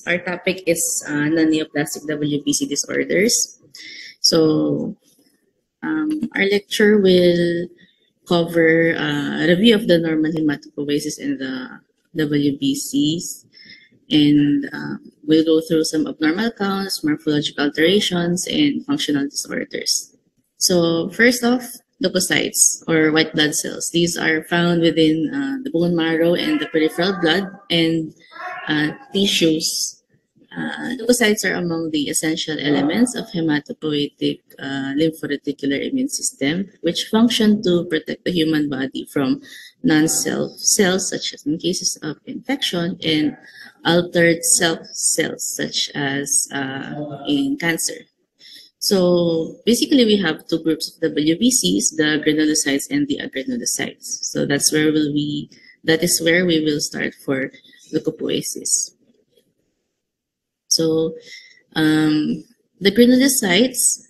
our topic is non-neoplastic WBC disorders. So, our lecture will cover a review of the normal hematopoiesis in the WBCs, and we'll go through some abnormal counts, morphological alterations, and functional disorders. So first off, leukocytes or white blood cells. These are found within the bone marrow and the peripheral blood and tissues. Leukocytes are among the essential elements of hematopoietic lymphoreticular immune system, which function to protect the human body from non-self cells, such as in cases of infection, and altered self cells, such as in cancer. So basically, we have two groups of WBCs: the granulocytes and the agranulocytes. So that is where we will start for leukopoiesis. So the granulocytes,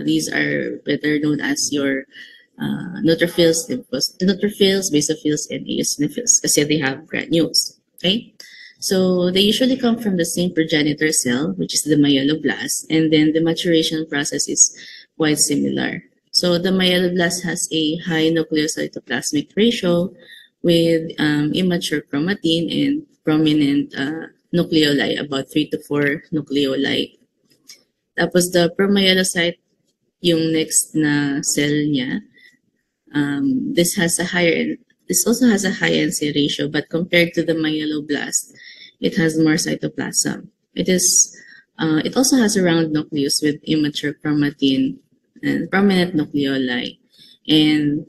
these are better known as your neutrophils, basophils, and eosinophils, kasi they have granules. Okay, so they usually come from the same progenitor cell, which is the myeloblast, and then the maturation process is quite similar. So the myeloblast has a high nucleocytoplasmic ratio with immature chromatin and prominent nucleoli, about 3 to 4 nucleoli. Tapos the promyelocyte, yung next na cell niya, this also has a high NC ratio, but compared to the myeloblast, it has more cytoplasm. It also has a round nucleus with immature chromatin and prominent nucleoli. And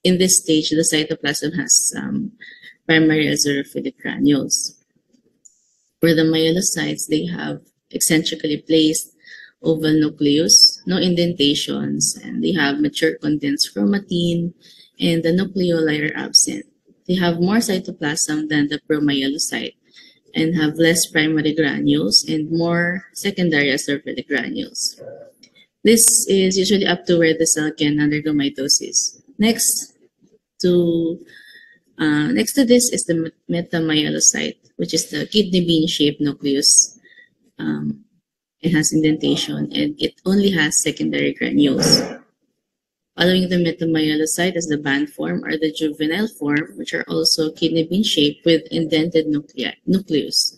in this stage, the cytoplasm has primary azurophilic granules. For the myelocytes, they have eccentrically placed oval nucleus, no indentations, and they have mature condensed chromatin, and the nucleoli are absent. They have more cytoplasm than the promyelocyte and have less primary granules and more secondary azurophilic granules. This is usually up to where the cell can undergo mitosis. Next to this is the metamyelocyte, which is the kidney bean-shaped nucleus. It has indentation and it only has secondary granules. Following the metamyelocyte is the band form or the juvenile form, which are also kidney bean-shaped with indented nucleus.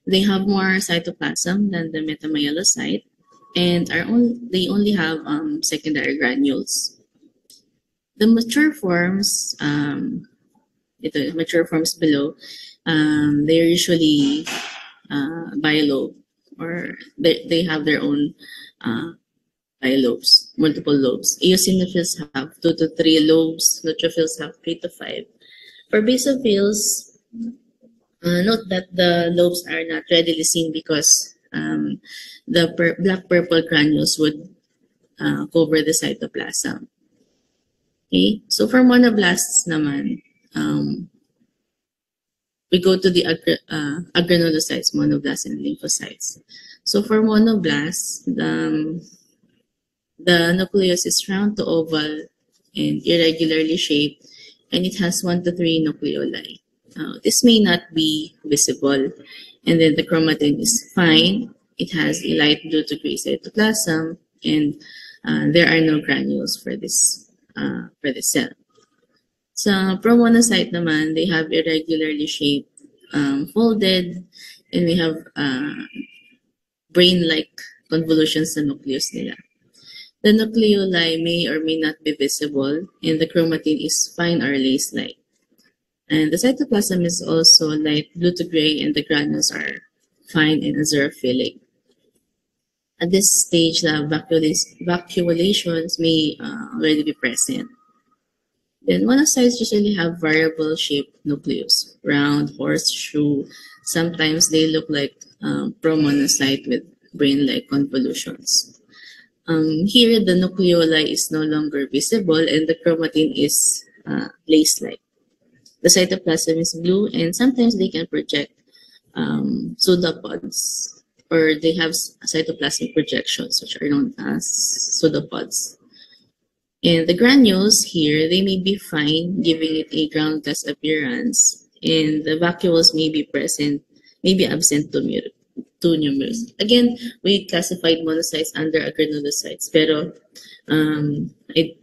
They have more cytoplasm than the metamyelocyte and they only have secondary granules. The mature forms, below, they're usually bilobe, or they have their own bilobes, multiple lobes. Eosinophils have 2 to 3 lobes, neutrophils have 3 to 5. For basophils, note that the lobes are not readily seen because the black-purple granules would cover the cytoplasm. Okay, so for monoblasts naman, we go to the agranulocytes, monoblasts, and lymphocytes. So for monoblasts, the nucleus is round to oval and irregularly shaped, and it has 1 to 3 nucleoli. This may not be visible, and then the chromatin is fine. It has a light blue to gray cytoplasm, and there are no granules for this cell. Sa promonocyte naman, they have irregularly shaped, folded, and we have brain-like convolutions sa nucleus nila. The nucleoli may or may not be visible, and the chromatin is fine or lace-like. And the cytoplasm is also light blue to gray, and the granules are fine and azurophilic. At this stage, the vacuolations may already be present. Then monocytes usually have variable shaped nucleus, round, horseshoe. Sometimes they look like promonocyte with brain-like convolutions. Here, the nucleoli is no longer visible and the chromatin is lace-like. The cytoplasm is blue, and sometimes they can project pseudopods, or they have cytoplasmic projections, which are known as pseudopods. And the granules here, they may be fine, giving it a groundless appearance, and the vacuoles may be present may be absent two numerous. Again, we classified monocytes under granulocytes, pero it,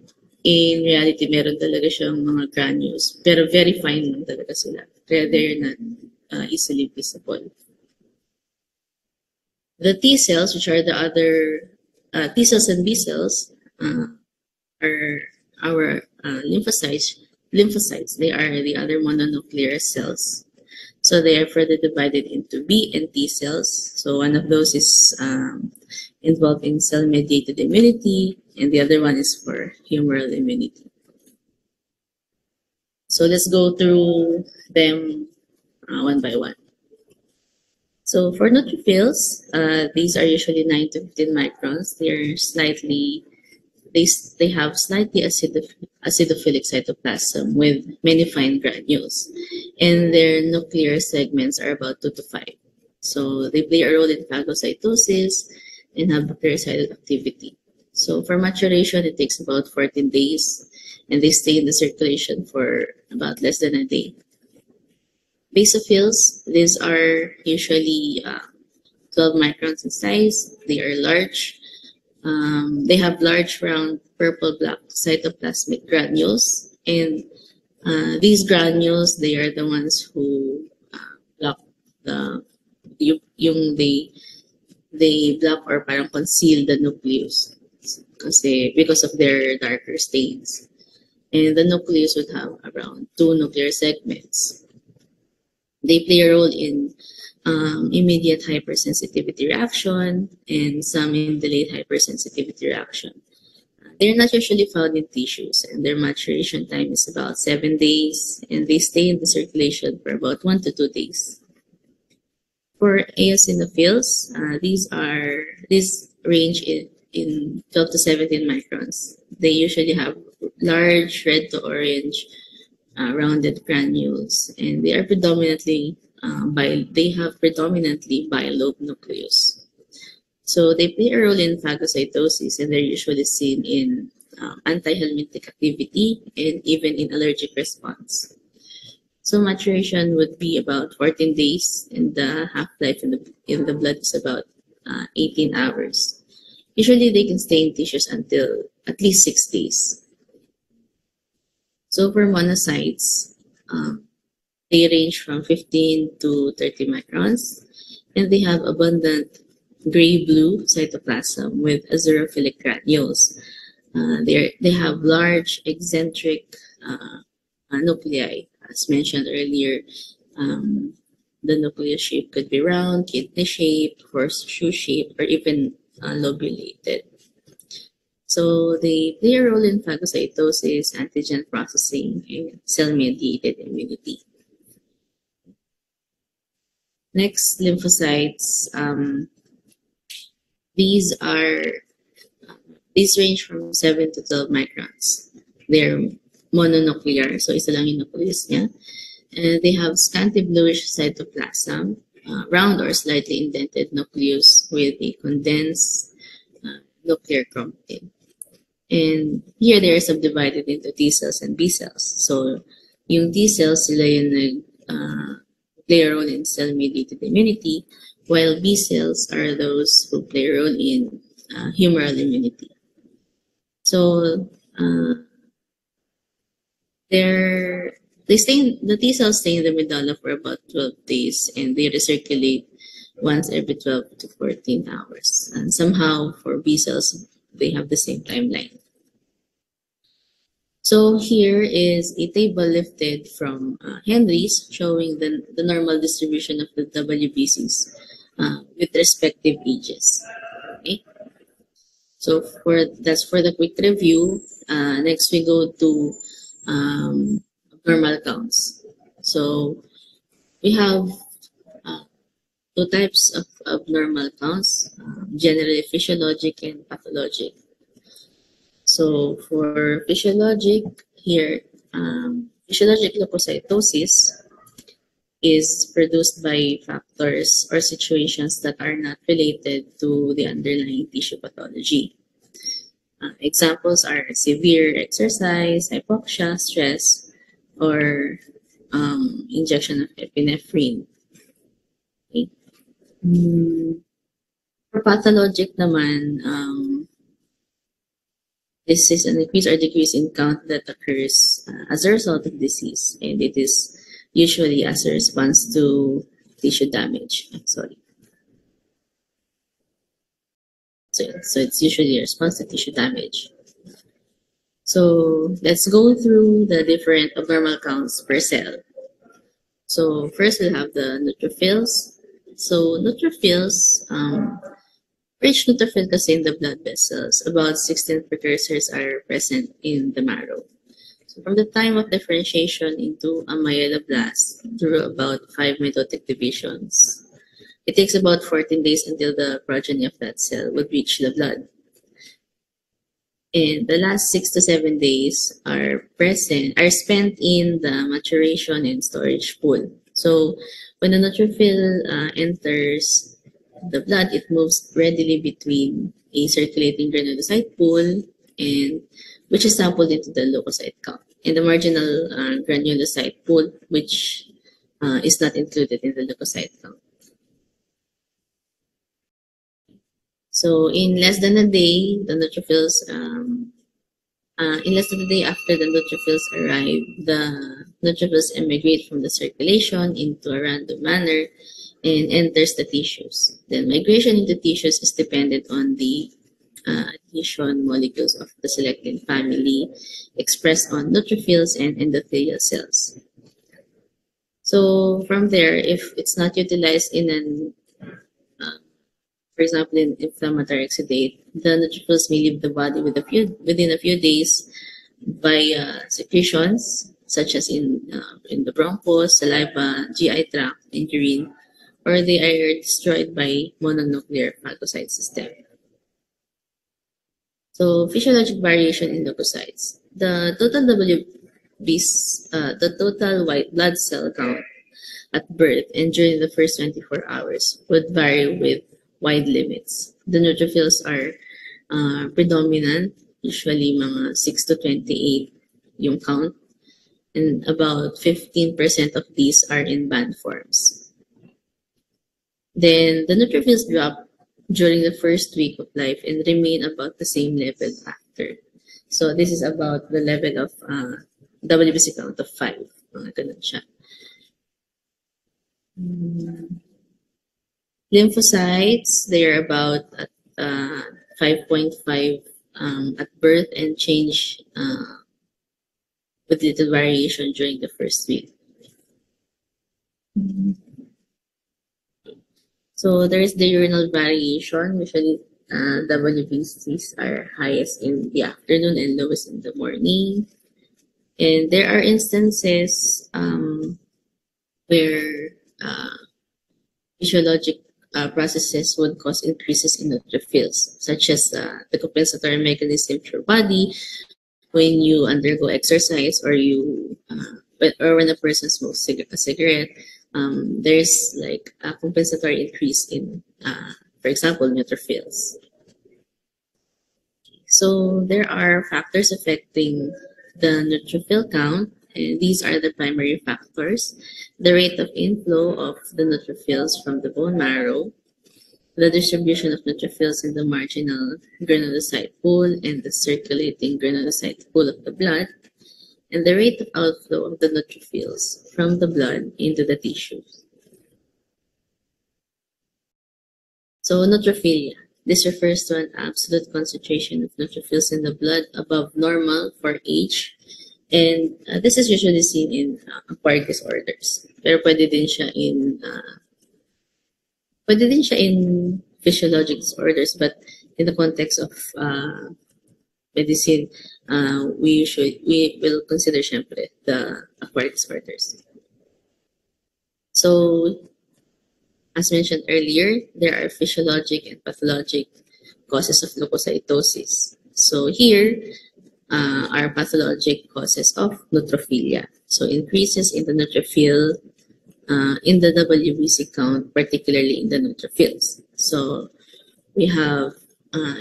in reality, meron talaga siyang mga granules, pero very fine lang talaga sila. Kaya they're not easily visible. The T cells, which are the other T cells and B cells, are our lymphocytes. Lymphocytes, they are the other mononuclear cells. So they are further divided into B and T cells. So one of those is involved in cell-mediated immunity, and the other one is for humoral immunity. So let's go through them one by one. So for neutrophils, these are usually 9 to 15 microns. They have slightly acidophilic cytoplasm with many fine granules, and their nuclear segments are about 2 to 5. So they play a role in phagocytosis and have bactericidal activity. So for maturation, it takes about 14 days, and they stay in the circulation for about less than a day. Basophils, these are usually 12 microns in size. They are large. They have large round purple-black cytoplasmic granules, and these granules, they are the ones who block they block or parang conceal the nucleus because of their darker stains. And the nucleus would have around 2 nuclear segments. They play a role in immediate hypersensitivity reaction and some in delayed hypersensitivity reaction. They're not usually found in tissues, and their maturation time is about 7 days, and they stay in the circulation for about 1 to 2 days. For eosinophils, these range in 12 to 17 microns. They usually have large red to orange rounded granules, and they are predominantly bilobe nucleus. So they play a role in phagocytosis, and they're usually seen in anti-helminthic activity and even in allergic response. So maturation would be about 14 days, and the half-life in the blood is about 18 hours. Usually they can stay in tissues until at least 6 days. So for monocytes, they range from 15 to 30 microns, and they have abundant gray-blue cytoplasm with azurophilic granules. They have large eccentric nuclei. As mentioned earlier, the nucleus shape could be round, kidney shape, horseshoe shape, or even lobulated. So they play a role in phagocytosis, antigen processing, and cell-mediated immunity. Next, lymphocytes. These range from 7 to 12 microns. They're mononuclear, so isa lang yung nucleus niya. And they have scanty bluish cytoplasm, round or slightly indented nucleus with a condensed nuclear chromatin. And here they are subdivided into T cells and B cells. So yung T cells, sila yung play a role in cell-mediated immunity, while B cells are those who play a role in humoral immunity. So the T cells stay in the medulla for about 12 days, and they recirculate once every 12 to 14 hours. And somehow for B cells, they have the same timeline. So here is a table lifted from Henry's showing the normal distribution of the WBCs with respective ages. Okay. So that's for the quick review. Next we go to abnormal counts. So we have two types of abnormal counts, generally physiologic and pathologic. So for physiologic, here, physiologic leukocytosis is produced by factors or situations that are not related to the underlying tissue pathology. Examples are severe exercise, hypoxia, stress, or injection of epinephrine. For pathologic naman, this is an increase or decrease in count that occurs as a result of disease, and it is usually as a response to tissue damage. Sorry. So it's usually a response to tissue damage. So let's go through the different abnormal counts per cell. So first we'll have the neutrophils. So neutrophils, for each neutrophil kasi in the blood vessels, about 16 precursors are present in the marrow. So from the time of differentiation into a myeloblast through about 5 mitotic divisions, it takes about 14 days until the progeny of that cell would reach the blood. And the last 6 to 7 days are spent in the maturation and storage pool. So when the neutrophil enters the blood, it moves readily between a circulating granulocyte pool and which is sampled into the leukocyte count, and the marginal granulocyte pool, which is not included in the leukocyte count. So in less than a day, the neutrophils, in less than a day after the neutrophils arrive, the neutrophils emigrate from the circulation into a random manner and enters the tissues. Then migration into tissues is dependent on the adhesion molecules of the selectin family expressed on neutrophils and endothelial cells. So from there, if it's not utilized in an for example, in inflammatory exudate, the neutrophils may leave the body within a few days by secretions such as in the bronchus, saliva, GI tract, and urine, or they are destroyed by mononuclear phagocyte system. So physiologic variation in leukocytes. The total white blood cell count at birth and during the first 24 hours would vary with wide limits. The neutrophils are predominant, usually mga 6 to 28 yung count, and about 15% of these are in band forms. Then the neutrophils drop during the first week of life and remain about the same level after. So this is about the level of WBC count of 5. Mga ganun siya. Lymphocytes, they are about at 5.5 at birth and change with little variation during the first week. So there's diurnal variation. Usually WBCs are highest in the afternoon and lowest in the morning. And there are instances where physiologic processes would cause increases in neutrophils, such as the compensatory mechanism to your body when you undergo exercise or when a person smokes a cigarette. There's like a compensatory increase in, for example, neutrophils. So there are factors affecting the neutrophil count, and these are the primary factors: the rate of inflow of the neutrophils from the bone marrow, the distribution of neutrophils in the marginal granulocyte pool and the circulating granulocyte pool of the blood, and the rate of outflow of the neutrophils from the blood into the tissues. So neutrophilia. This refers to an absolute concentration of neutrophils in the blood above normal for age. And this is usually seen in acquired disorders. Pero pwede din siya in physiologic disorders, but in the context of medicine, we will consider syempre the acquired disorders. So, as mentioned earlier, there are physiologic and pathologic causes of leukocytosis. So here are pathologic causes of neutrophilia. So increases in the neutrophil, in the WBC count, particularly in the neutrophils. So we have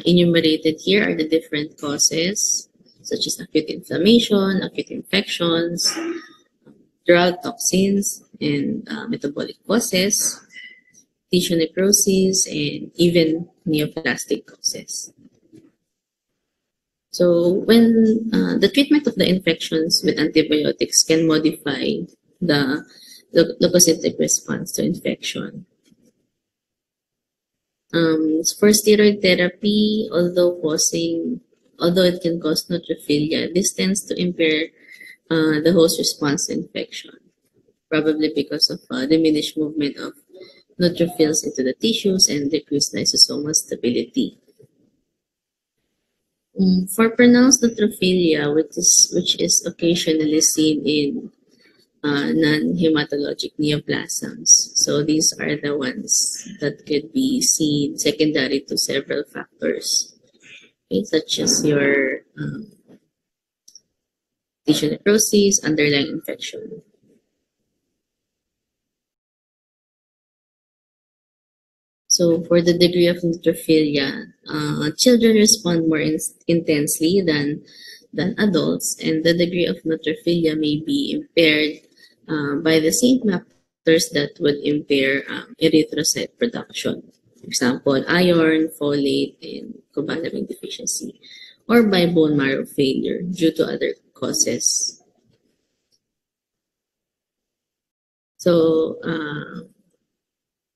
enumerated here are the different causes, such as acute inflammation, acute infections, drug toxins, and metabolic causes. tissue necrosis, and even neoplastic causes. So when the treatment of the infections with antibiotics can modify the leukocytic response to infection. For steroid therapy, although it can cause neutrophilia, this tends to impair the host response to infection, probably because of diminished movement of neutrophils into the tissues and decreased lysosomal stability. For pronounced neutrophilia, which is occasionally seen in non-hematologic neoplasms. So these are the ones that could be seen secondary to several factors, okay, such as your tissue necrosis, underlying infection. So for the degree of neutrophilia, children respond more intensely than adults, and the degree of neutrophilia may be impaired by the same factors that would impair erythrocyte production. For example, iron, folate, and cobalamin deficiency, or by bone marrow failure due to other causes. So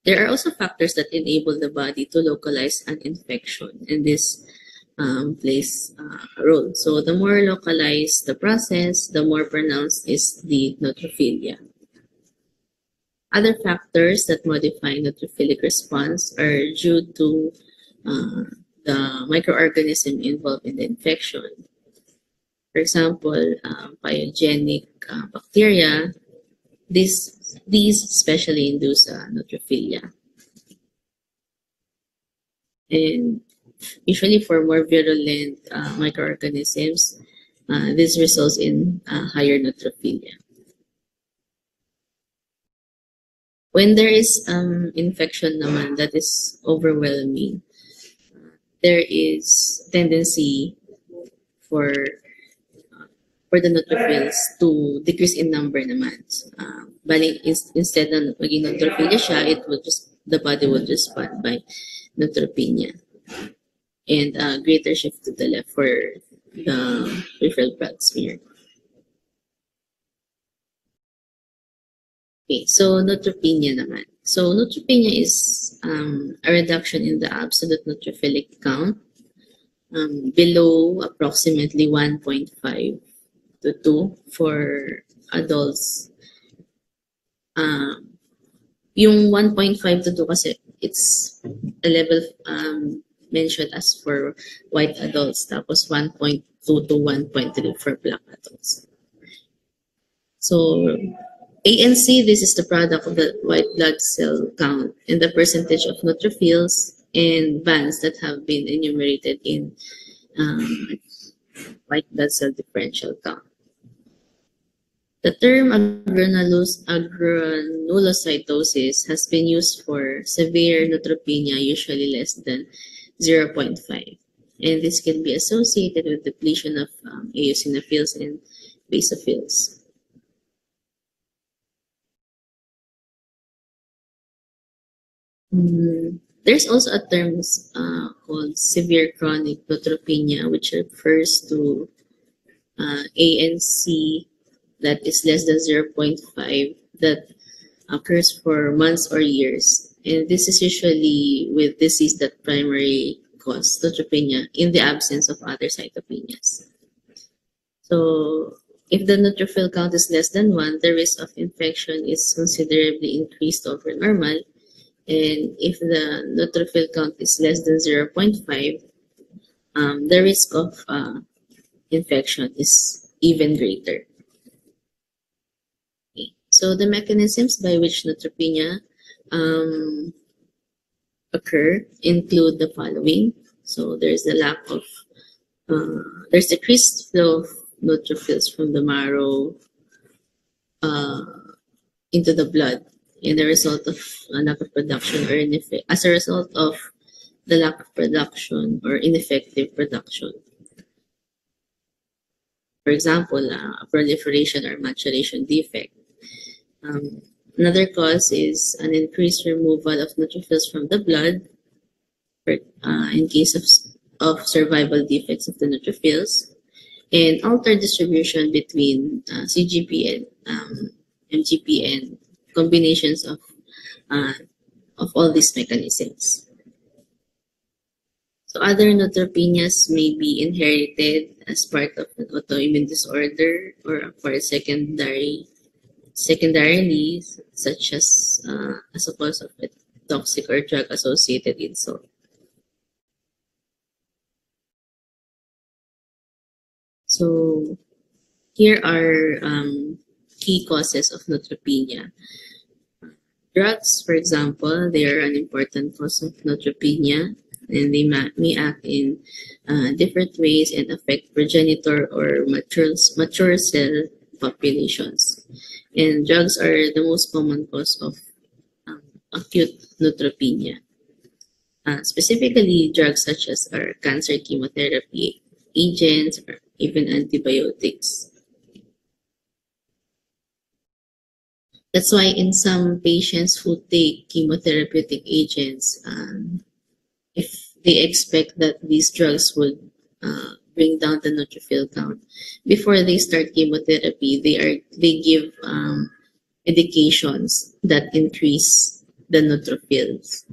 there are also factors that enable the body to localize an infection, and this plays a role. So the more localized the process, the more pronounced is the neutrophilia. Other factors that modify neutrophilic response are due to the microorganism involved in the infection. For example, pyogenic bacteria, these especially induce neutrophilia. And usually for more virulent microorganisms, this results in higher neutrophilia. When there is infection naman that is overwhelming, there is tendency for the neutrophils to decrease in number naman. Bali, instead na maging neutrophilia siya, the body would respond by neutropenia. And greater shift to the left for the peripheral blood smear. Okay, so neutropenia naman. So neutropenia is a reduction in the absolute neutrophilic count below approximately 1.5 to 2 for adults. Yung 1.5 to 2 kasi it's a level mentioned as for white adults, tapos 1.2 to 1.3 for black adults. So ANC, this is the product of the white blood cell count and the percentage of neutrophils and bands that have been enumerated in white blood cell differential count. The term agranulocytosis has been used for severe neutropenia, usually less than 0.5. And this can be associated with depletion of eosinophils and basophils. There's also a term called severe chronic neutropenia, which refers to ANC that is less than 0.5 that occurs for months or years. And this is usually with disease that primarily cause neutropenia in the absence of other cytopenias. So if the neutrophil count is less than 1, the risk of infection is considerably increased over normal. And if the neutrophil count is less than 0.5, the risk of infection is even greater. Okay. So the mechanisms by which neutropenia occur include the following. So there's decreased flow of neutrophils from the marrow into the blood in the result of a lack of production or as a result of the lack of production or ineffective production. For example, a proliferation or maturation defect. Another cause is an increased removal of neutrophils from the blood in case of survival defects of the neutrophils, and altered distribution between CGP and MGP and combinations uh, of all these mechanisms. So other neutropenias may be inherited as part of an autoimmune disorder or acquired secondarily, such as a cause of a toxic or drug associated insult. So here are key causes of neutropenia. Drugs, for example, they are an important cause of neutropenia, and they may act in different ways and affect progenitor or mature cell populations. And drugs are the most common cause of acute neutropenia. Specifically, drugs such as cancer chemotherapy agents or even antibiotics. That's why in some patients who take chemotherapeutic agents, if they expect that these drugs would bring down the neutrophil count, before they start chemotherapy, they give medications that increase the neutrophils.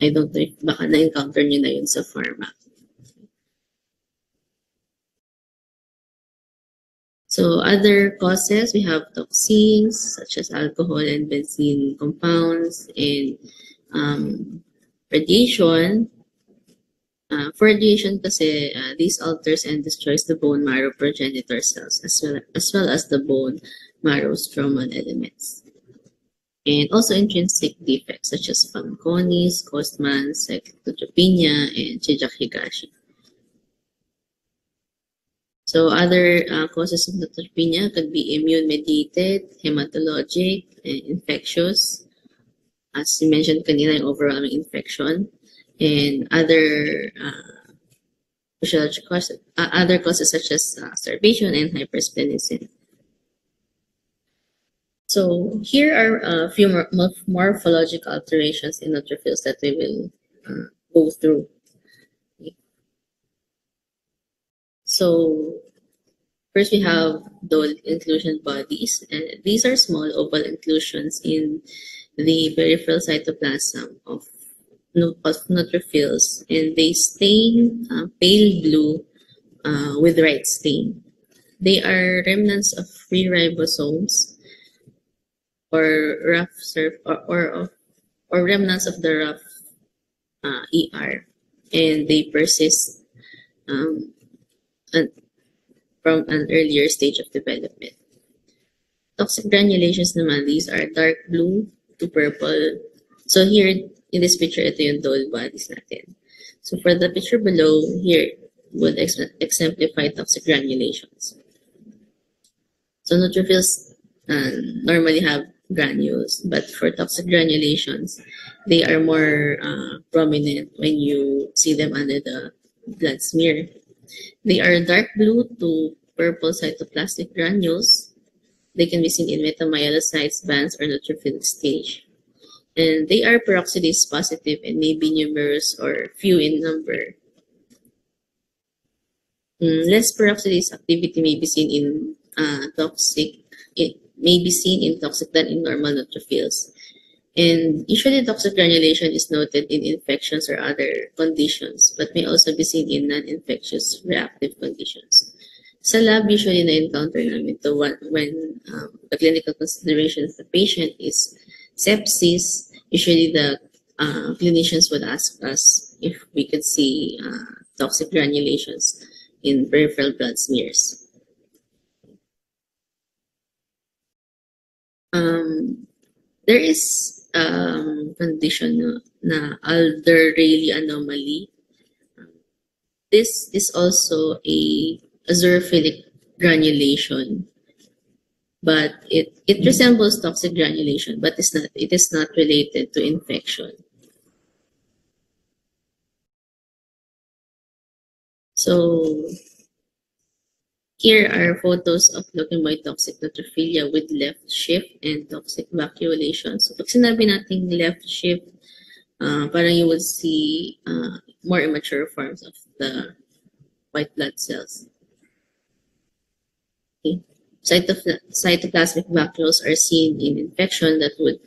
I don't know if baka na-encounter nyo na yun sa pharma. So other causes, we have toxins such as alcohol and benzene compounds, and radiation. For radiation kasi, this alters and destroys the bone marrow progenitor cells as well as the bone marrow stromal elements. And also intrinsic defects such as Fanconi's, Costman's, cyclotropenia, and Chiyak-Higashi. So other causes of neutropenia could be immune-mediated, hematologic, and infectious. As you mentioned kanina, yung overwhelming infection. And other other causes such as starvation and hypersplenism. So here are a few morphological alterations in neutrophils that we will go through. So first we have dull inclusion bodies, and these are small oval inclusions in the peripheral cytoplasm of neutrophils, and they stain pale blue with right stain. They are remnants of free ribosomes or rough or remnants of the rough ER, and they persist from an earlier stage of development. Toxic granulations naman, these are dark blue to purple. So here in this picture, ito yung dull bodies natin. So for the picture below, here would exemplify toxic granulations. So neutrophils normally have granules, but for toxic granulations, they are more prominent when you see them under the blood smear. They are dark blue to purple cytoplastic granules. They can be seen in metamyelocytes, bands, or neutrophilic stage. And they are peroxidase positive and may be numerous or few in number. Less peroxidase activity may be seen in toxic. It may be seen in toxic than in normal neutrophils. And usually toxic granulation is noted in infections or other conditions, but may also be seen in non-infectious reactive conditions. Sa lab, usually na-encounter namin ito when the clinical consideration of the patient is sepsis. Usually the clinicians would ask us if we could see toxic granulations in peripheral blood smears. There is condition na Alder-Rayleigh anomaly. This is also a zoophilic granulation, but it resembles toxic granulation, but it is not related to infection. So Here are photos of leukemia toxic neutrophilia with left shift and toxic vacuolation. So pag sinabi natin left shift, parang you would see more immature forms of the white blood cells. Okay. Cytoplasmic vacuoles are seen in infection that would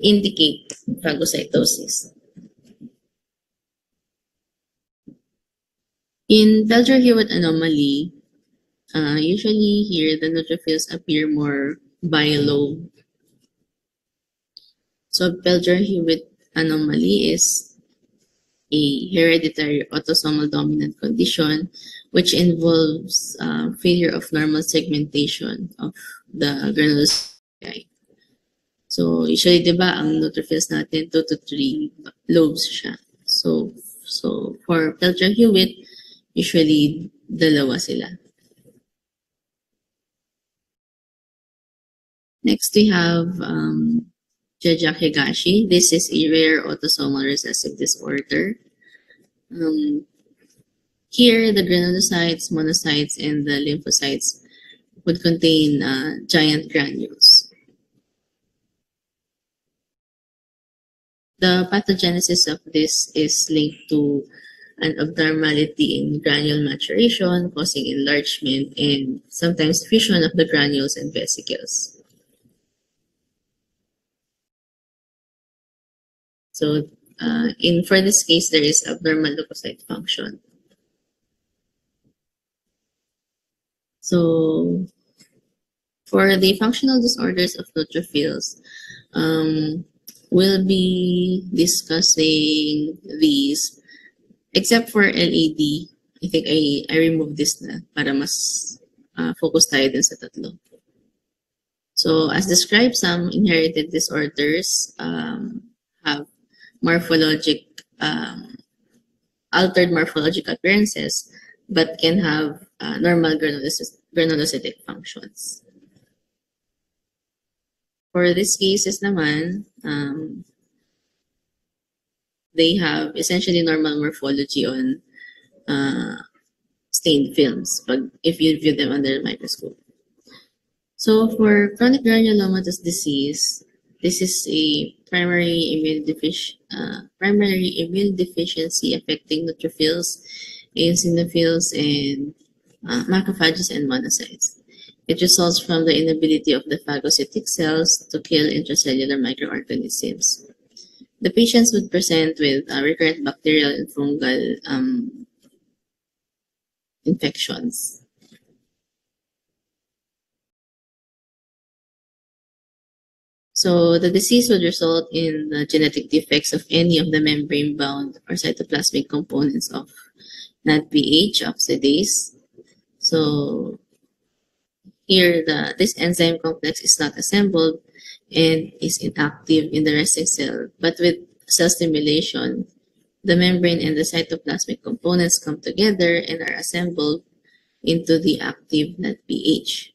indicate phagocytosis. In Belger-Hewitt anomaly, usually here the neutrophils appear more bilobe. So Belger-Hewitt anomaly is a hereditary autosomal dominant condition which involves failure of normal segmentation of the granulocyte. So usually, 'di ba, ang neutrophils natin 2 to 3 lobes siya. So for Belger-Hewitt, usually dalawa sila. Next, we have Jajak-Higashi. This is a rare autosomal recessive disorder. Here, the granulocytes, monocytes, and the lymphocytes would contain giant granules. The pathogenesis of this is linked to an abnormality in granule maturation, causing enlargement and sometimes fusion of the granules and vesicles. So, for this case, there is abnormal leukocyte function. So, for the functional disorders of neutrophils, we'll be discussing these, except for LAD. I think I removed this na para mas focus tayo dun sa tatlo. So, as described, some inherited disorders have altered morphologic appearances, but can have normal granulocytic functions. For these cases naman, they have essentially normal morphology on stained films if you view them under the microscope. So for chronic granulomatous disease, this is a primary immune deficiency affecting neutrophils, eosinophils, and macrophages and monocytes. It results from the inability of the phagocytic cells to kill intracellular microorganisms. The patients would present with recurrent bacterial and fungal infections. So the disease would result in the genetic defects of any of the membrane-bound or cytoplasmic components of NADPH oxidase. So here, this enzyme complex is not assembled and is inactive in the resting cell, but with cell stimulation, the membrane and the cytoplasmic components come together and are assembled into the active NADPH,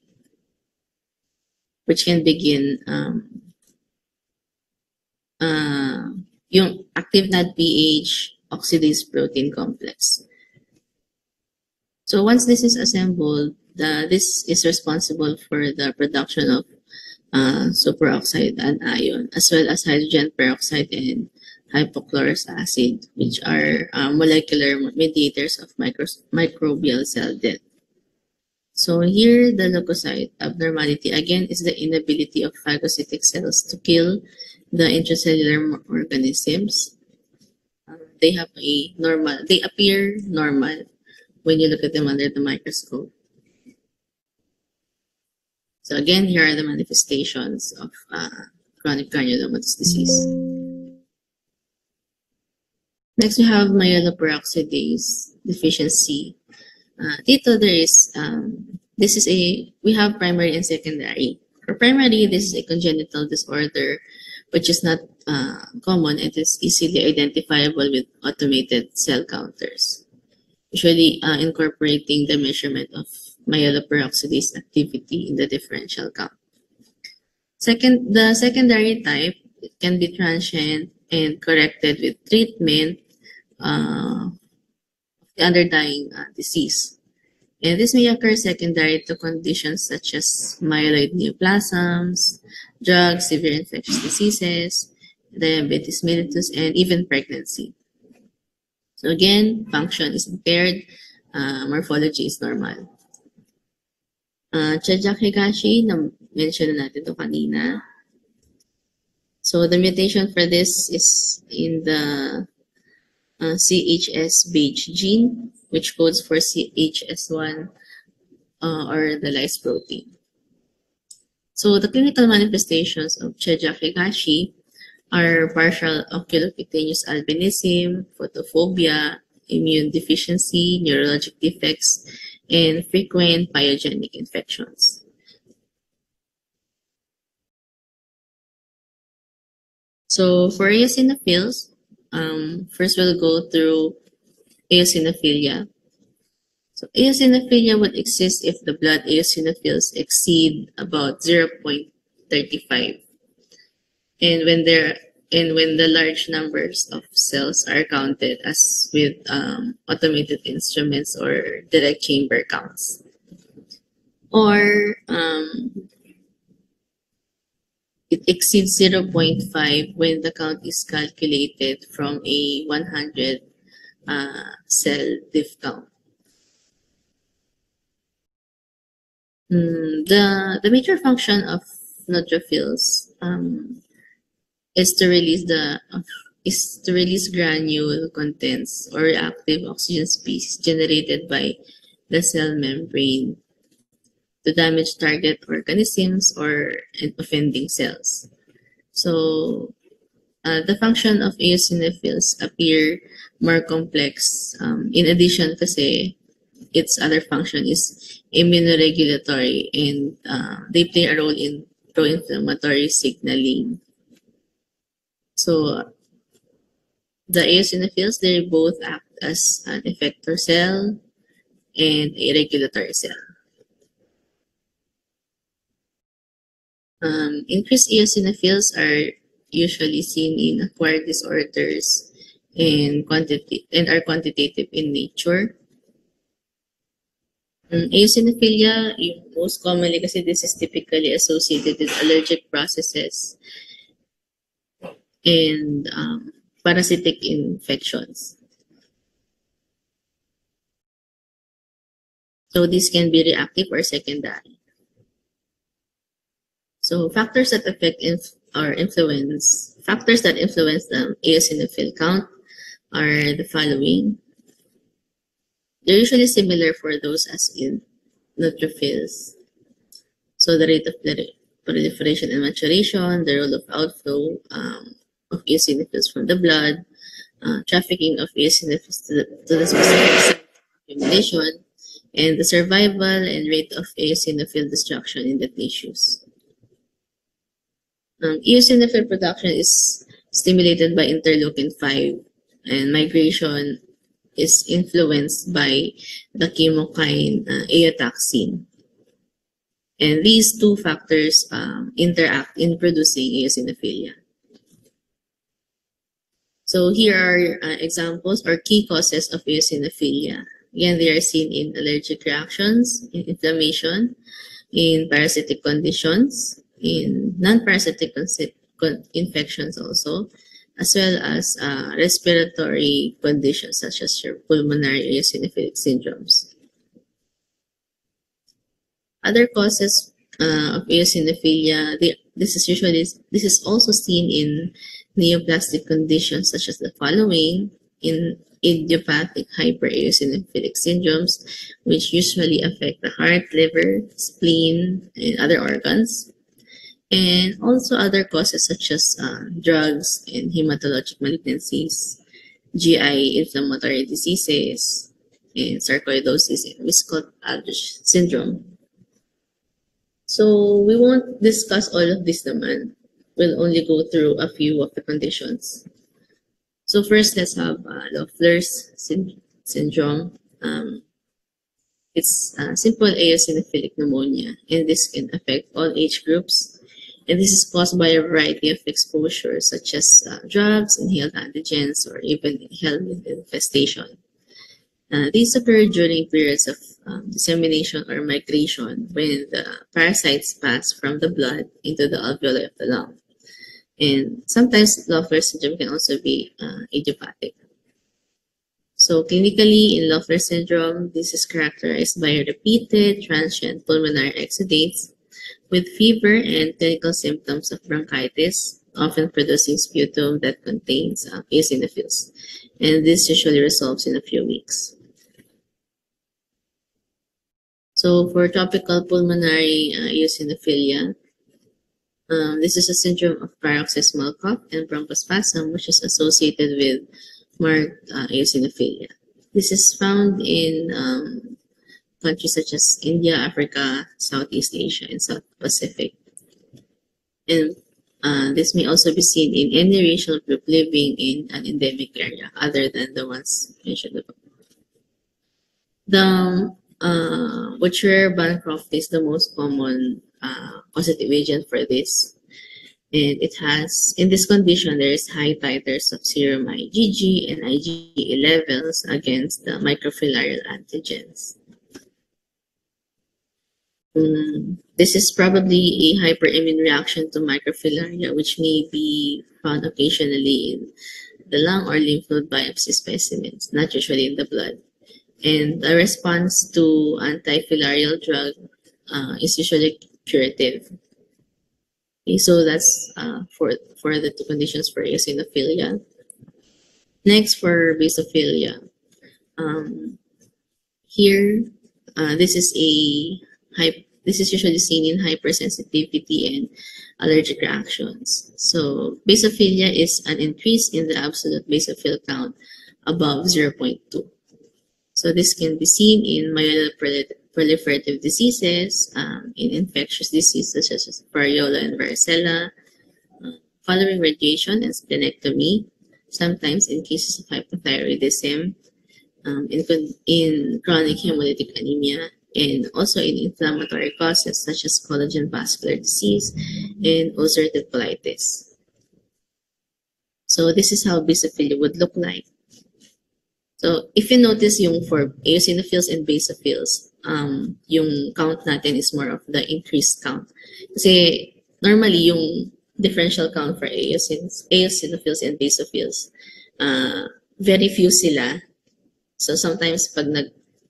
which can begin yung active NADPH oxidase protein complex. So once this is assembled, this is responsible for the production of superoxide anion, as well as hydrogen peroxide and hypochlorous acid, which are molecular mediators of microbial cell death. So here, the leukocyte abnormality again is the inability of phagocytic cells to kill the intracellular organisms. They appear normal when you look at them under the microscope. So again, here are the manifestations of chronic granulomatous disease. Next, we have myeloperoxidase deficiency. Dito, there is, we have primary and secondary. For primary, this is a congenital disorder, which is not common. It is easily identifiable with automated cell counters, usually incorporating the measurement of myeloperoxidase activity in the differential count. The secondary type can be transient and corrected with treatment of the underlying disease. And this may occur secondary to conditions such as myeloid neoplasms, drugs, severe infectious diseases, diabetes mellitus, and even pregnancy. So again, function is impaired, morphology is normal. Chiajia Higashi, na-mention na natin ito kanina. So the mutation for this is in the CHS beige gene, which codes for CHS1 or the lyse protein. So the clinical manifestations of Chiajia Higashi are partial oculocutaneous albinism, photophobia, immune deficiency, neurologic defects, and frequent pyogenic infections. So for eosinophils, first we'll go through eosinophilia. So eosinophilia would exist if the blood eosinophils exceed about 0.35. And when the large numbers of cells are counted as with automated instruments or direct chamber counts. Or it exceeds 0.5 when the count is calculated from a 100 cell diff count. The major function of neutrophils is to release granule contents or reactive oxygen species generated by the cell membrane to damage target organisms or offending cells. So the function of eosinophils appear more complex. In addition, kasi its other function is immunoregulatory, and they play a role in pro-inflammatory signaling. So the eosinophils, they both act as an effector cell and a regulatory cell. Increased eosinophils are usually seen in acquired disorders and are quantitative in nature. Eosinophilia, most commonly kasi this is typically associated with allergic processes and parasitic infections. So this can be reactive or secondary. So factors that influence the eosinophil count are the following. They're usually similar for those as in neutrophils. So the rate of proliferation and maturation, the role of outflow of eosinophils from the blood, trafficking of eosinophils to the specific site of accumulation, and the survival and rate of eosinophil destruction in the tissues. Eosinophil production is stimulated by interleukin-5, and migration is influenced by the chemokine eotaxin. And these two factors interact in producing eosinophilia. So here are examples or key causes of eosinophilia. Again, they are seen in allergic reactions, in inflammation, in parasitic conditions, in non-parasitic infections also, as well as respiratory conditions such as your pulmonary eosinophilic syndromes. Other causes of eosinophilia, this is also seen in neoplastic conditions such as the following: in idiopathic hypereosinophilic syndromes, which usually affect the heart, liver, spleen, and other organs. And also other causes such as drugs and hematologic malignancies, GI inflammatory diseases, and sarcoidosis and Wiskott-Aldrich syndrome. So we won't discuss all of this naman. We'll only go through a few of the conditions. So first, let's have Loeffler's syndrome. It's simple eosinophilic pneumonia, and this can affect all age groups. And this is caused by a variety of exposures, such as drugs, inhaled antigens, or even inhaled infestation. These occur during periods of dissemination or migration when the parasites pass from the blood into the alveoli of the lung. And sometimes Loeffler syndrome can also be idiopathic. So clinically, in Loeffler syndrome, this is characterized by repeated transient pulmonary exudates with fever and clinical symptoms of bronchitis, often producing sputum that contains eosinophils. And this usually resolves in a few weeks. So for tropical pulmonary eosinophilia, this is a syndrome of paroxysmal cough and bronchospasm, which is associated with marked eosinophilia. This is found in countries such as India, Africa, Southeast Asia, and South Pacific. And this may also be seen in any racial group living in an endemic area other than the ones mentioned above. The Bucherer-Bancroft is the most common causative agent for this. And it has, in this condition, there is high titers of serum IgG and IgE levels against the microfilarial antigens. This is probably a hyperimmune reaction to microfilaria, which may be found occasionally in the lung or lymph node biopsy specimens, not usually in the blood. And a response to antifilarial drug is usually curative. Okay, so that's for the two conditions for eosinophilia. Next, for basophilia. Here, this is usually seen in hypersensitivity and allergic reactions. So basophilia is an increase in the absolute basophil count above 0.2. So this can be seen in myeloproliferative diseases, in infectious diseases such as variola and varicella, following radiation and splenectomy, sometimes in cases of hypothyroidism, in chronic hemolytic anemia, and also in inflammatory causes such as collagen vascular disease and ulcerative colitis. So this is how basophilia would look like. So if you notice yung for eosinophils and basophils, yung count natin is more of the increased count. Kasi normally yung differential count for eosinophils and basophils, very few sila. So sometimes pag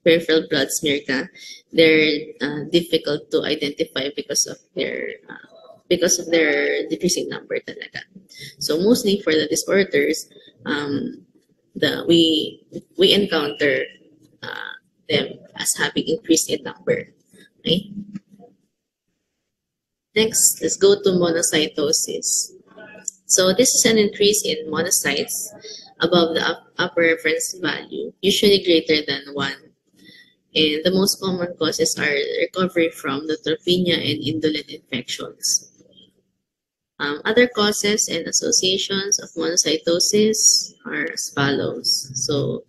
peripheral blood smear ka, they're difficult to identify because of their decreasing number talaga. So mostly for the disorders, we encounter them as having increased in number. Okay? Next, let's go to monocytosis. So this is an increase in monocytes above the upper reference value, usually greater than 1. And the most common causes are recovery from neutropenia and indolent infections. Other causes and associations of monocytosis are as follows. So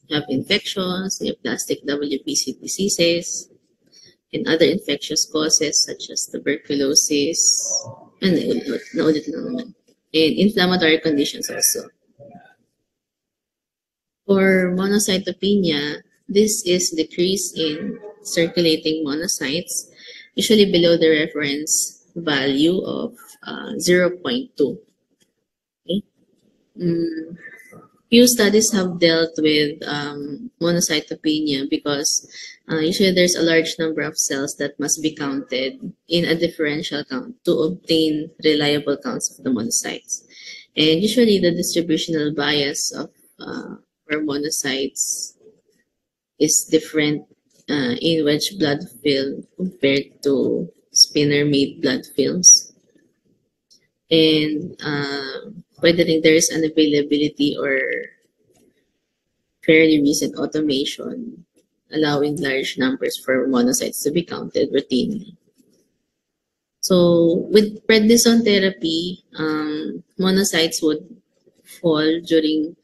you have infections, neoplastic WBC diseases, and other infectious causes such as tuberculosis, and inflammatory conditions also. For monocytopenia, this is decrease in circulating monocytes, usually below the reference value of 0.2. Okay? Few studies have dealt with monocytopenia because usually there's a large number of cells that must be counted in a differential count to obtain reliable counts of the monocytes. And usually the distributional bias of for monocytes is different in wedge blood film compared to spinner-made blood films. And whether there is an availability or fairly recent automation allowing large numbers for monocytes to be counted routinely. So with prednisone therapy, monocytes would fall during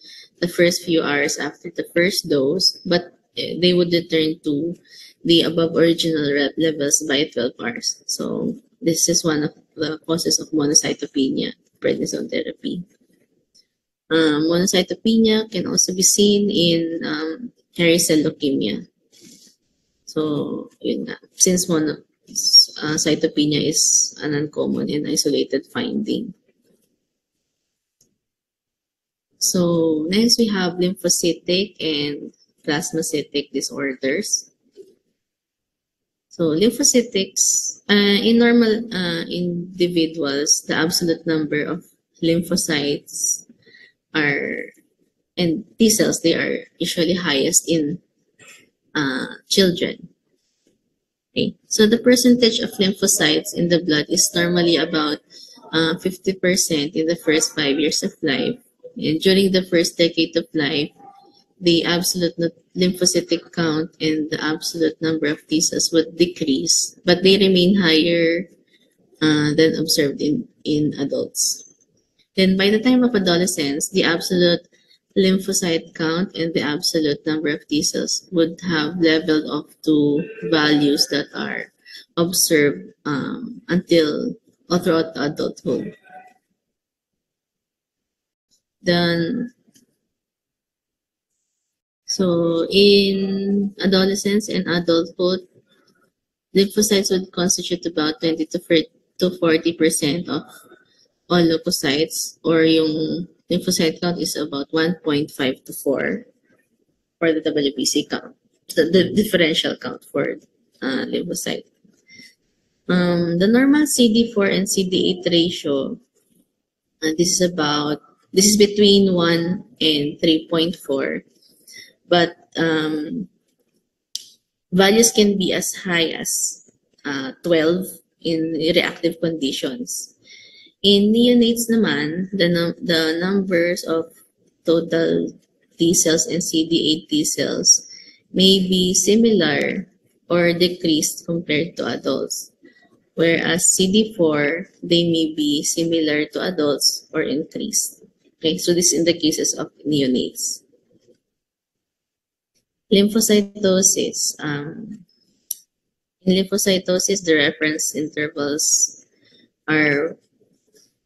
the first few hours after the first dose, but they would return to the above original levels by 12 hours. So this is one of the causes of monocytopenia, prednisone therapy. Monocytopenia can also be seen in hairy cell leukemia. So, yun nga. Since cytopenia is an uncommon and isolated finding. So, next we have lymphocytic and plasmacytic disorders. So, lymphocytics, in normal individuals, the absolute number of lymphocytes are and T cells, they are usually highest in children. Okay, so the percentage of lymphocytes in the blood is normally about 50% in the first 5 years of life. And during the first decade of life, the absolute lymphocytic count and the absolute number of T cells would decrease, but they remain higher than observed in adults. Then by the time of adolescence, the absolute lymphocyte count and the absolute number of T cells would have leveled off to values that are observed until or throughout adulthood. Then, so in adolescence and adulthood, lymphocytes would constitute about 20 to 40% of all leukocytes, or yung lymphocyte count is about 1.5 to 4 for the WBC count, the differential count for lymphocyte. The normal CD4 and CD8 ratio, this is between 1 and 3.4, but values can be as high as 12 in reactive conditions. In neonates naman, the numbers of total T cells and CD8 T cells may be similar or decreased compared to adults, whereas CD4, they may be similar to adults or increased. Okay, so this is in the cases of neonates. Lymphocytosis. In lymphocytosis, the reference intervals are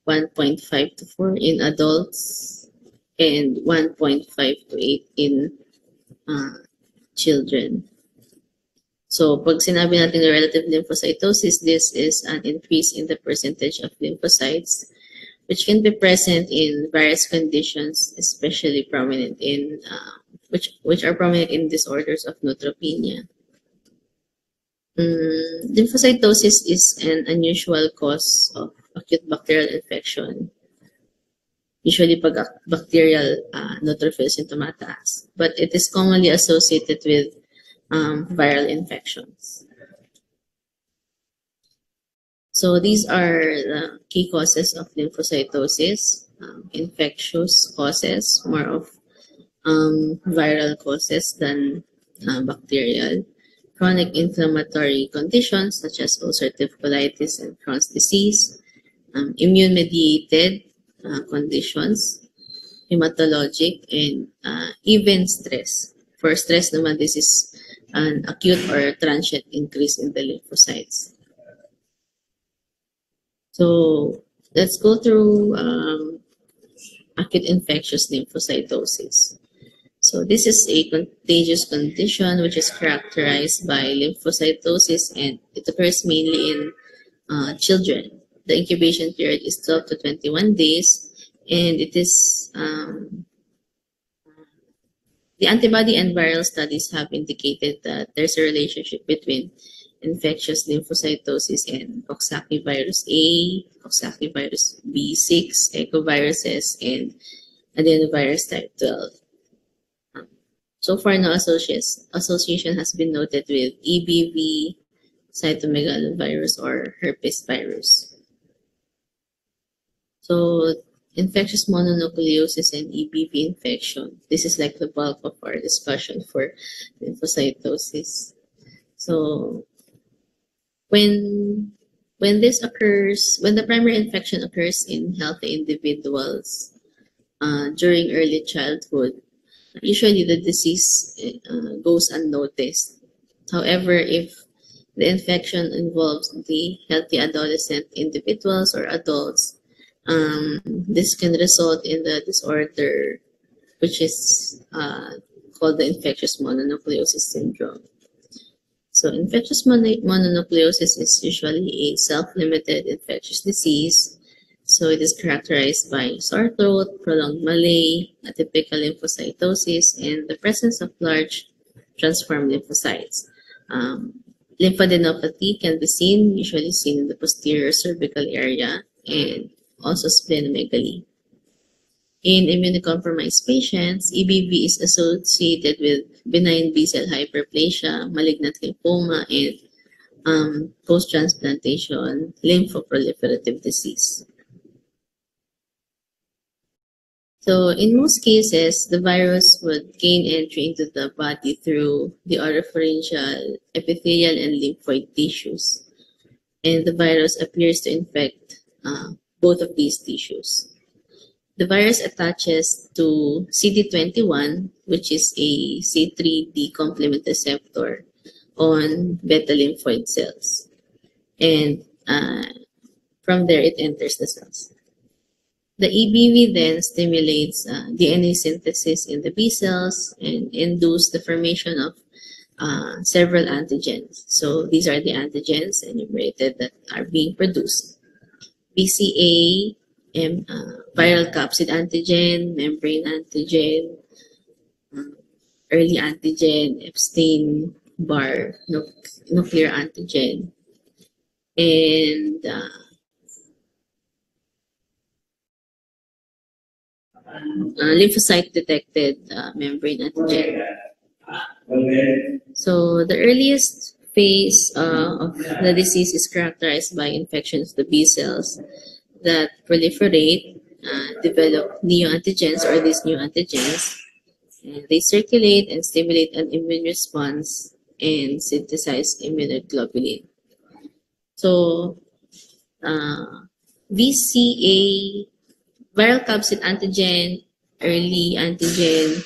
1.5 to 4 in adults and 1.5 to 8 in children. So, pag sinabi natin na relative lymphocytosis, this is an increase in the percentage of lymphocytes, which can be present in various conditions, especially prominent in which are prominent in disorders of neutropenia. Lymphocytosis is an unusual cause of acute bacterial infection. Usually pag bacterial neutrophils yung tumataas, but it is commonly associated with viral infections. So these are the key causes of lymphocytosis: infectious causes, more of viral causes than bacterial; chronic inflammatory conditions such as ulcerative colitis and Crohn's disease; immune-mediated conditions; hematologic; and even stress. For stress naman, this is an acute or transient increase in the lymphocytes. So let's go through acute infectious lymphocytosis. So this is a contagious condition which is characterized by lymphocytosis, and it occurs mainly in children. The incubation period is 12 to 21 days, and it is the antibody and viral studies have indicated that there's a relationship between infectious lymphocytosis and Coxsackie virus A, Coxsackie virus B6, echoviruses, and adenovirus type 12. So far, no association has been noted with EBV, cytomegalovirus, or herpes virus. So, infectious mononucleosis and EBV infection. This is like the bulk of our discussion for lymphocytosis. So, when this occurs, when the primary infection occurs in healthy individuals during early childhood, usually the disease goes unnoticed. However, if the infection involves the healthy adolescent individuals or adults, this can result in the disorder which is called the infectious mononucleosis syndrome. So infectious mononucleosis is usually a self-limited infectious disease. So it is characterized by sore throat, prolonged malaise, atypical lymphocytosis, and the presence of large transformed lymphocytes. Um, Lymphadenopathy can be seen, usually seen in the posterior cervical area, and also splenomegaly. In immunocompromised patients, EBV is associated with benign B-cell hyperplasia, malignant lymphoma, and post-transplantation lymphoproliferative disease. So in most cases, the virus would gain entry into the body through the oropharyngeal, epithelial, and lymphoid tissues. And the virus appears to infect both of these tissues. The virus attaches to CD21, which is a C3d complement receptor on beta lymphoid cells. And from there, it enters the cells. The EBV then stimulates DNA synthesis in the B cells and induce the formation of several antigens. So these are the antigens enumerated that are being produced. BCA, viral capsid antigen, membrane antigen, early antigen, Epstein-Barr nuclear antigen, and lymphocyte detected membrane antigen. So the earliest phase of the disease is characterized by infections of the B cells that proliferate, develop neoantigens or these new antigens. And they circulate and stimulate an immune response and synthesize immunoglobulin. So VCA, viral capsid antigen, early antigen,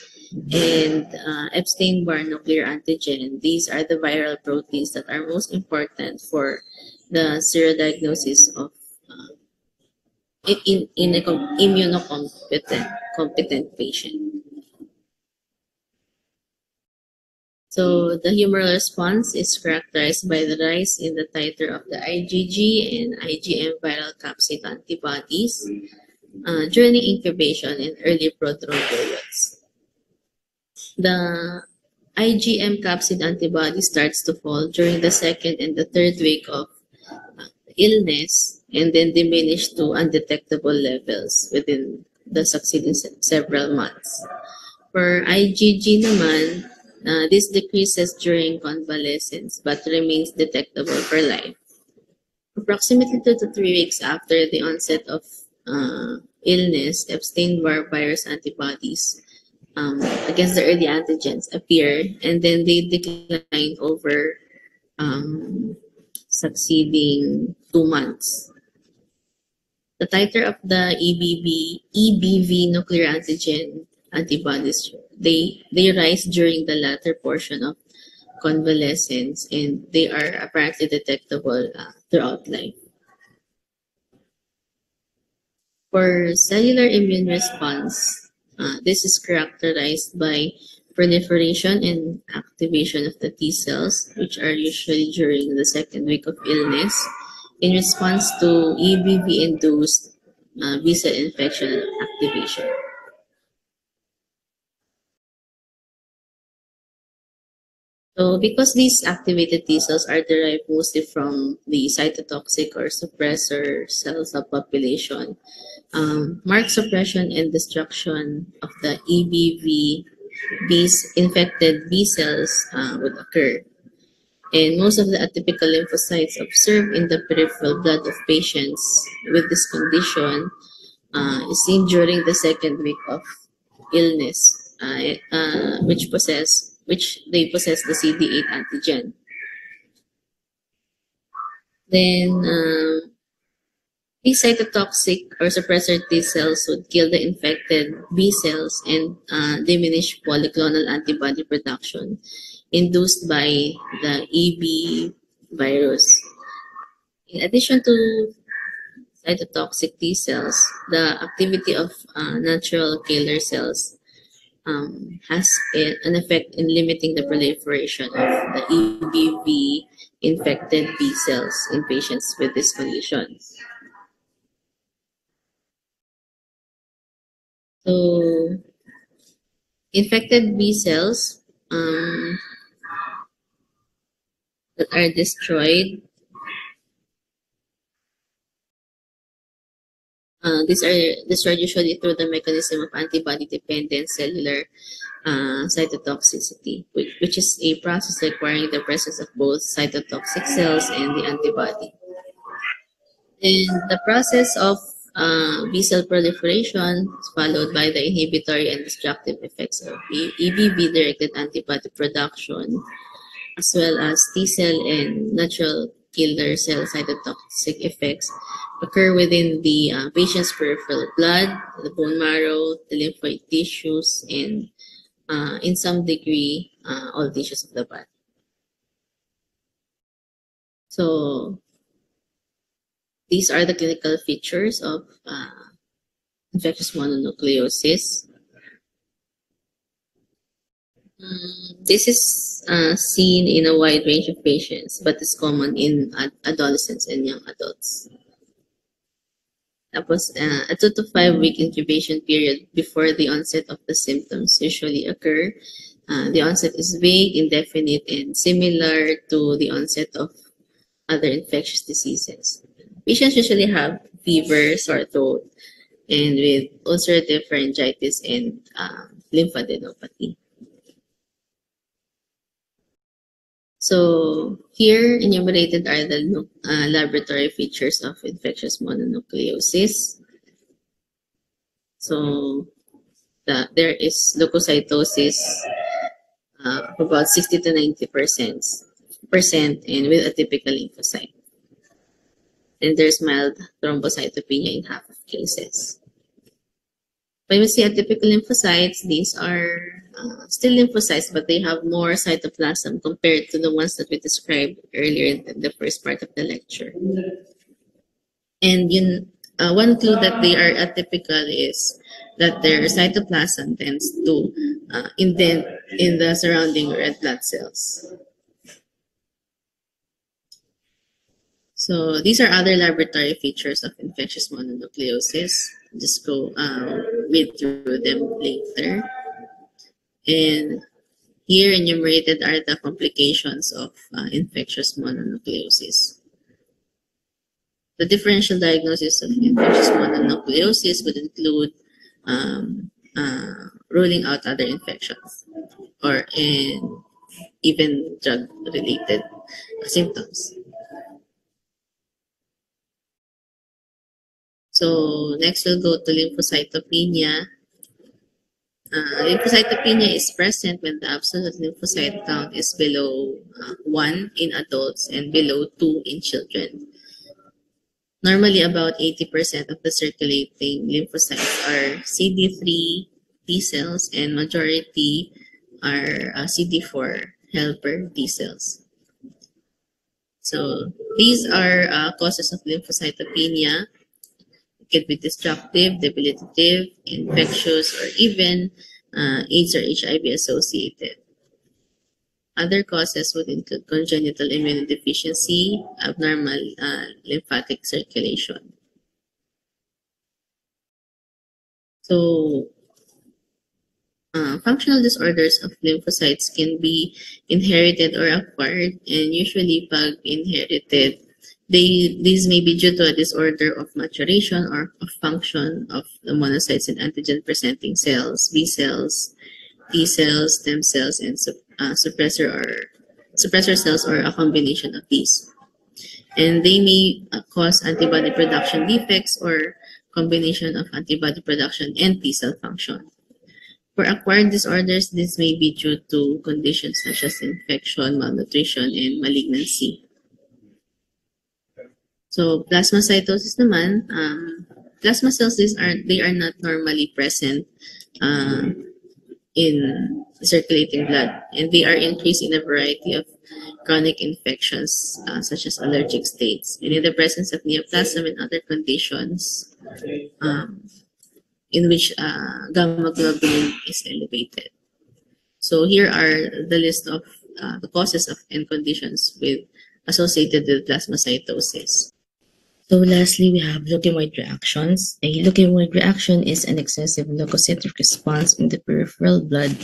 and Epstein-Barr nuclear antigen. These are the viral proteins that are most important for the serodiagnosis of in a immunocompetent patient. So the humoral response is characterized by the rise in the titer of the IgG and IgM viral capsid antibodies during incubation and early prodrome periods. The IgM capsid antibody starts to fall during the second and the third week of illness and then diminish to undetectable levels within the succeeding several months. For IgG naman, this decreases during convalescence but remains detectable for life. Approximately 2 to 3 weeks after the onset of illness, Epstein-Barr virus antibodies against the early antigens appear, and then they decline over succeeding 2 months. The titer of the EBV nuclear antigen antibodies, they rise during the latter portion of convalescence, and they are apparently detectable throughout life. For cellular immune response, this is characterized by proliferation and activation of the T cells, which are usually during the second week of illness, in response to EBV-induced B-cell infection activation. So because these activated T cells are derived mostly from the cytotoxic or suppressor cell subpopulation, marked suppression and destruction of the EBV infected B cells would occur. And most of the atypical lymphocytes observed in the peripheral blood of patients with this condition is seen during the second week of illness, which they possess the CD8 antigen. Then these cytotoxic or suppressor T cells would kill the infected B cells and diminish polyclonal antibody production induced by the EB virus. In addition to cytotoxic T cells, the activity of natural killer cells has an effect in limiting the proliferation of the EBV infected B cells in patients with this condition. So, infected B cells that are destroyed, these are destroyed usually through the mechanism of antibody-dependent cellular cytotoxicity, which is a process requiring the presence of both cytotoxic cells and the antibody. And the process of B cell proliferation is followed by the inhibitory and destructive effects of EBV-directed antibody production, as well as T cell and natural killer cell cytotoxic effects occur within the patient's peripheral blood, the bone marrow, the lymphoid tissues, and in some degree, all tissues of the body. So these are the clinical features of infectious mononucleosis. This is seen in a wide range of patients, but is common in adolescents and young adults. Tapos, a 2 to 5 week incubation period before the onset of the symptoms usually occur. The onset is vague, indefinite, and similar to the onset of other infectious diseases. Patients usually have fever, sore throat, and with ulcerative pharyngitis and lymphadenopathy. So here enumerated are the laboratory features of infectious mononucleosis. So there is leukocytosis of about 60 to 90% and with a typical lymphocyte. And there's mild thrombocytopenia in half of cases. When we see atypical lymphocytes, these are still lymphocytes, but they have more cytoplasm compared to the ones that we described earlier in the first part of the lecture. And one clue that they are atypical is that their cytoplasm tends to indent in the surrounding red blood cells. So these are other laboratory features of infectious mononucleosis. Just go read through them later. And here enumerated are the complications of infectious mononucleosis. The differential diagnosis of infectious mononucleosis would include ruling out other infections or even drug-related symptoms. So next we'll go to lymphocytopenia. Lymphocytopenia is present when the absolute lymphocyte count is below 1 in adults and below 2 in children. Normally, about 80% of the circulating lymphocytes are CD3 T cells and majority are CD4 helper T cells. So these are causes of lymphocytopenia. It can be destructive, debilitative, infectious, or even AIDS or HIV associated. Other causes would include congenital immunodeficiency, abnormal lymphatic circulation. So, functional disorders of lymphocytes can be inherited or acquired, and usually pag inherited, these may be due to a disorder of maturation or of function of the monocytes and antigen-presenting cells, B cells, T cells, stem cells, and suppressor cells, or a combination of these. And they may cause antibody production defects or combination of antibody production and T cell function. For acquired disorders, this may be due to conditions such as infection, malnutrition, and malignancy. So plasmacytosis naman, plasma cells, they are not normally present in circulating blood, and they are increased in a variety of chronic infections such as allergic states. And in the presence of neoplasm and other conditions, in which gamma globulin is elevated. So here are the list of the causes of and conditions with associated with plasmacytosis. So lastly, we have leukemoid reactions. A leukemoid reaction is an excessive leukocytic response in the peripheral blood,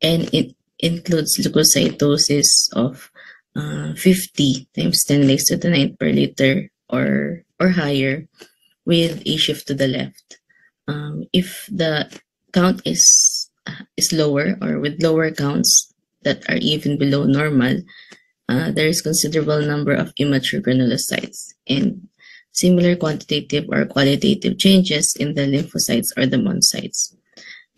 and it includes leukocytosis of 50 times 10 raised to the 9 per liter or higher, with a shift to the left. If the count is lower, or with lower counts that are even below normal, there is considerable number of immature granulocytes and similar quantitative or qualitative changes in the lymphocytes or the monocytes.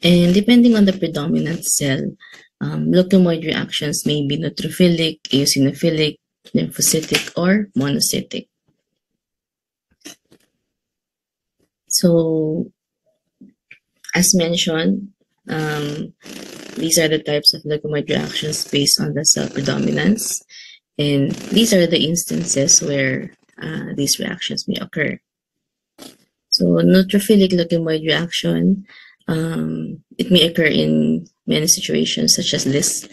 And depending on the predominant cell, leukemoid reactions may be neutrophilic, eosinophilic, lymphocytic, or monocytic. So, as mentioned, these are the types of leukemoid reactions based on the cell predominance, and these are the instances where these reactions may occur. So, neutrophilic leukemoid reaction, it may occur in many situations such as this,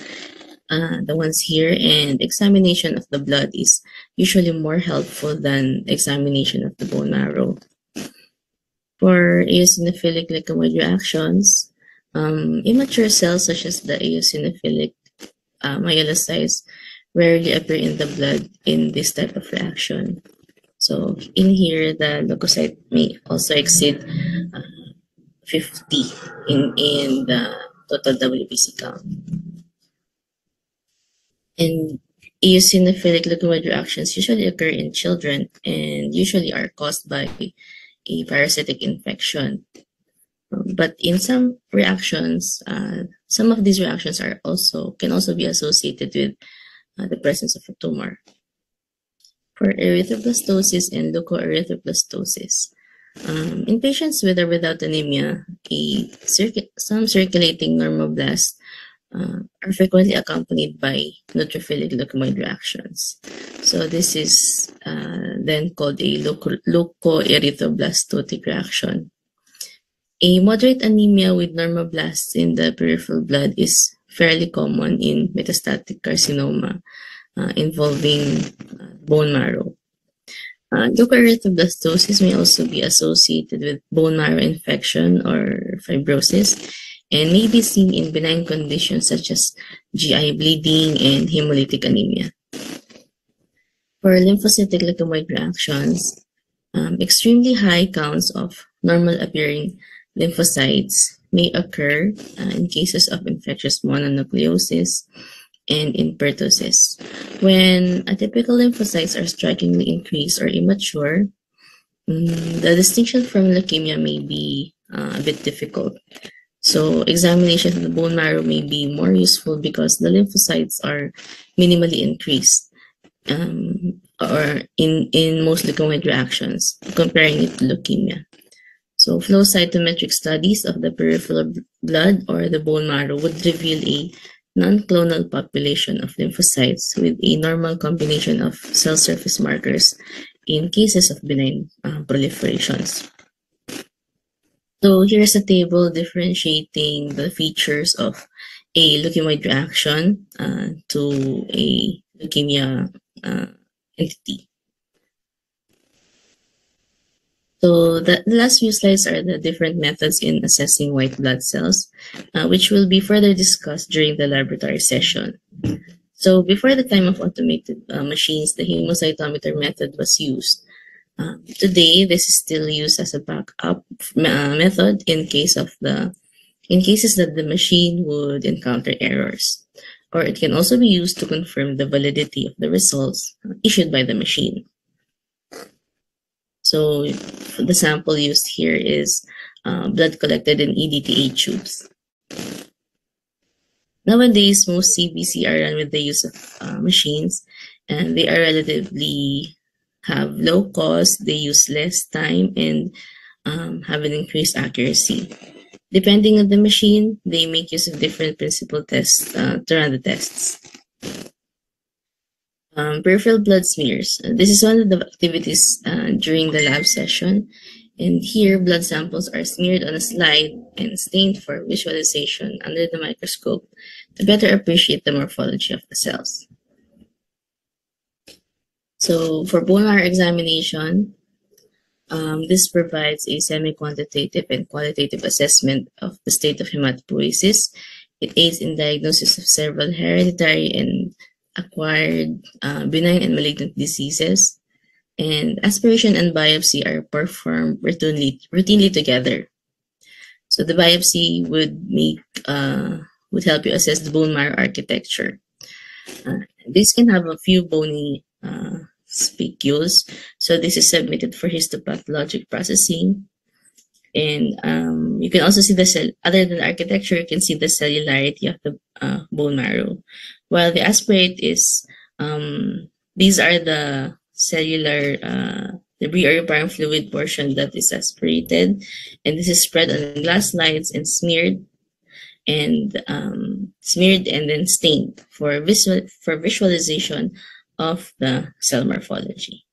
the ones here, and examination of the blood is usually more helpful than examination of the bone marrow. For eosinophilic leukemoid reactions, immature cells such as the eosinophilic myelocytes rarely appear in the blood in this type of reaction. So in here, the leukocyte may also exceed 50 in the total WBC count. And eosinophilic leukemoid reactions usually occur in children and usually are caused by a parasitic infection. But in some reactions, some of these reactions can also be associated with the presence of a tumor. For erythroblastoses and leukoerythroblastoses, in patients with or without anemia, some circulating normoblasts are frequently accompanied by neutrophilic leukemoid reactions. So this is then called a leukoerythroblastotic reaction. A moderate anemia with normoblasts in the peripheral blood is fairly common in metastatic carcinoma involving bone marrow. Leukoerythroblastosis may also be associated with bone marrow infection or fibrosis, and may be seen in benign conditions such as GI bleeding and hemolytic anemia. For lymphocytic leukemoid reactions, extremely high counts of normal appearing lymphocytes may occur in cases of infectious mononucleosis and in pertussis. When atypical lymphocytes are strikingly increased or immature, the distinction from leukemia may be a bit difficult. So examination of the bone marrow may be more useful because the lymphocytes are minimally increased or in most leukemoid reactions, comparing it to leukemia. So flow cytometric studies of the peripheral blood or the bone marrow would reveal a non-clonal population of lymphocytes with a normal combination of cell surface markers in cases of benign proliferations. So here's a table differentiating the features of a leukemoid reaction to a leukemia entity. So the last few slides are the different methods in assessing white blood cells, which will be further discussed during the laboratory session. So before the time of automated machines, the hemocytometer method was used. Today, this is still used as a backup method in cases that the machine would encounter errors, or it can also be used to confirm the validity of the results issued by the machine. So the sample used here is blood collected in EDTA tubes. Nowadays, most CBC are run with the use of machines, and they are relatively have low cost, they use less time, and have an increased accuracy. Depending on the machine, they make use of different principal tests to run the tests. Peripheral blood smears. This is one of the activities during the lab session, And here, blood samples are smeared on a slide and stained for visualization under the microscope to better appreciate the morphology of the cells. So for bone marrow examination, this provides a semi-quantitative and qualitative assessment of the state of hematopoiesis. It aids in diagnosis of several hereditary and acquired benign and malignant diseases. And aspiration and biopsy are performed routinely together. So the biopsy would help you assess the bone marrow architecture. This can have a few bony spicules. So this is submitted for histopathologic processing. And you can also see the cell, other than architecture, you can see the cellularity of the bone marrow. While the aspirate is, these are the cellular debris or reparent fluid portion that is aspirated. And this is spread on glass slides and smeared and then stained for visualization of the cell morphology.